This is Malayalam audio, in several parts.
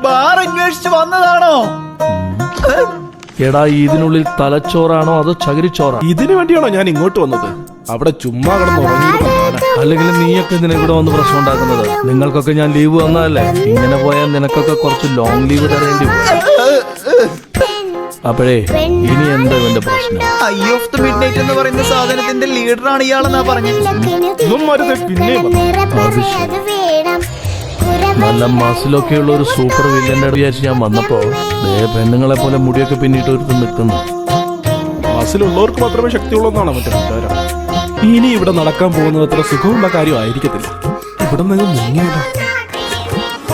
ബാർ അന്വേഷിച്ച് വന്നതാണോ? എടാ, ഇതിനുള്ളിൽ തലച്ചോറാണോ അതോ ചകിരിച്ചോറാണോ? ഇതിനു വേണ്ടിയാണോ ഞാൻ ഇങ്ങോട്ട് വന്നത്? അവിടെ ചുമ്മാ കിടന്ന് ഉറങ്ങിയിരുന്ന അല്ലെങ്കിൽ നീയൊക്കെ ഇതിനെ ഇവിടെ വന്ന് പ്രശ്നം ഉണ്ടാക്കുന്നത്? നിങ്ങൾക്കൊക്കെ ഞാൻ ലീവ് വന്നതല്ലേ? ഇങ്ങനെ പോയാൽ നിനക്കൊക്കെ കുറച്ച് ലോങ് ലീവ് തരേണ്ടി വരും. അപ്പോഴേ ഇനി എന്താ ഇവന്റെ പ്രശ്നം? I of the mid night എന്ന് പറയുന്ന സാധനത്തിന്റെ ലീഡറാണ് ഇയാളെന്നാ പറഞ്ഞത്. പിന്നെ നല്ല മസിലൊക്കെയുള്ള ഒരു സൂപ്പർ വില്ലന്റെ വിചാരിച്ച് ഞാൻ വന്നപ്പോ പെണ്ണുങ്ങളെ പോലെ മുടിയൊക്കെ പിന്നിട്ട് ഒരുത്ത് നിൽക്കുന്നു. ക്ലാസ്സിലുള്ളവർക്ക് മാത്രമേ ശക്തിയുള്ളൂ മറ്റേ വിചാരം. ഇനി ഇവിടെ നടക്കാൻ പോകുന്നത് അത്ര സുഖമുള്ള കാര്യമായിരിക്കത്തില്ല. ഇവിടെ നിന്ന് മുങ്ങിയല്ല.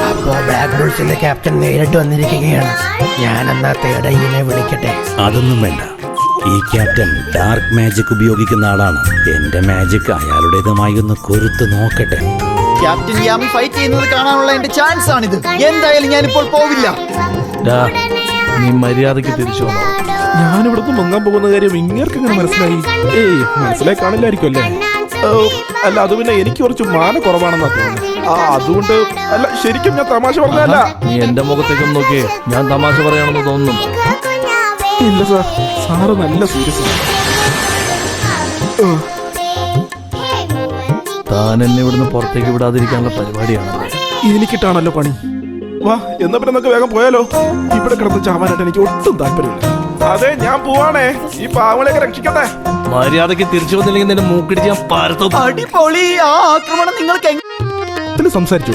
അപ്പോ ബ്ലാക്ക് ബുൾസിന്റെ ക്യാപ്റ്റൻ നേരിട്ട് വന്നിരിക്കുകയാണ്. ഞാൻ എന്നാ തേടയിനെ വിളിക്കട്ടെ? അതൊന്നും വേണ്ട. ഈ ക്യാപ്റ്റൻ ഡാർക്ക് മാജിക് ഉപയോഗിക്കുന്ന ആളാണ്. എന്റെ മാജിക് അയാളുടേതുമായി ഒന്ന് കൊരുത്ത് നോക്കട്ടെ. ക്യാപ്റ്റൻ യാമി ഫൈറ്റ് ചെയ്യുന്നത് കാണാനുള്ള എന്റെ ചാൻസ് ആണിത്. എന്തായാലും ഞാനിപ്പോൾ പോവില്ല. നീ മര്യാദക്ക് തിരിച്ചു വന്നോ. ഞാനിവിടുന്ന് മുങ്ങാൻ പോകുന്ന കാര്യം ഇങ്ങേർക്ക് എങ്ങനെ മനസ്സിലായി? മനസ്സിലായി കാണില്ലായിരിക്കും അല്ലേ? അല്ല, അത് പിന്നെ എനിക്ക് കുറച്ച് മാന കുറവാണെന്നാ തോന്നുന്നു. അതുകൊണ്ട് അല്ല, ശരിക്കും ഞാൻ തമാശ പറഞ്ഞല്ല. നീ എന്റെ മുഖത്തേക്കൊന്ന് നോക്കിയേ, ഞാൻ തമാശ പറയാണെന്ന് തോന്നുന്നു. ഇല്ല സാർ, സാറ് നല്ല സീരിയസ്. താൻ എന്നെ ഇവിടുന്ന് പുറത്തേക്ക് വിടാതിരിക്കാനുള്ള പരിപാടിയാണല്ലേ? എനിക്കിട്ടാണല്ലോ പണി. വാ, എന്നാ പിന്നെ നമുക്ക് വേഗം പോയാലോ? ഇവിടെ കിടന്ന് ചാവാനായിട്ട് എനിക്ക് ഒട്ടും താല്പര്യമില്ല. അതെ, ഞാൻ പോവാണേ. ഈ പാവങ്ങളെയൊക്കെ രക്ഷിക്കട്ടെ. മര്യാദക്ക് തിരിച്ചു വന്നില്ലെങ്കിൽ നിന്റെ മൂക്കിടിച്ച് ഞാൻ പാരത്തും. അടിപൊളി. ആ ആക്രമണം നിങ്ങൾക്ക് സംസാരിച്ചു.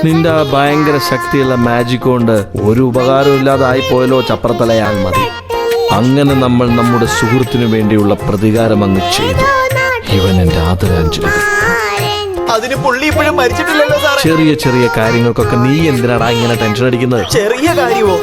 നിന്റെ ഭയങ്കര ശക്തിയുള്ള മാജിക് കൊണ്ട് ഒരു ഉപകാരവും ഇല്ലാതായി പോയല്ലോ ചപ്രത്തലയാൽ മതി. അങ്ങനെ നമ്മൾ നമ്മുടെ സുഹൃത്തിനു വേണ്ടിയുള്ള പ്രതികാരം അങ്ങ് ചെയ്തു. ഇവൻ എന്റെ ആദരാഞ്ജലികൾ. അതിന് പുള്ളി ഇപ്പോഴും മരിച്ചിട്ടില്ലല്ലോ സാറേ. ചെറിയ ചെറിയ കാര്യങ്ങൾക്കൊക്കെ നീ എന്തിനാടാ ഇങ്ങനെ ടെൻഷൻ അടിക്കുന്നത്? ചെറിയ കാര്യമോ?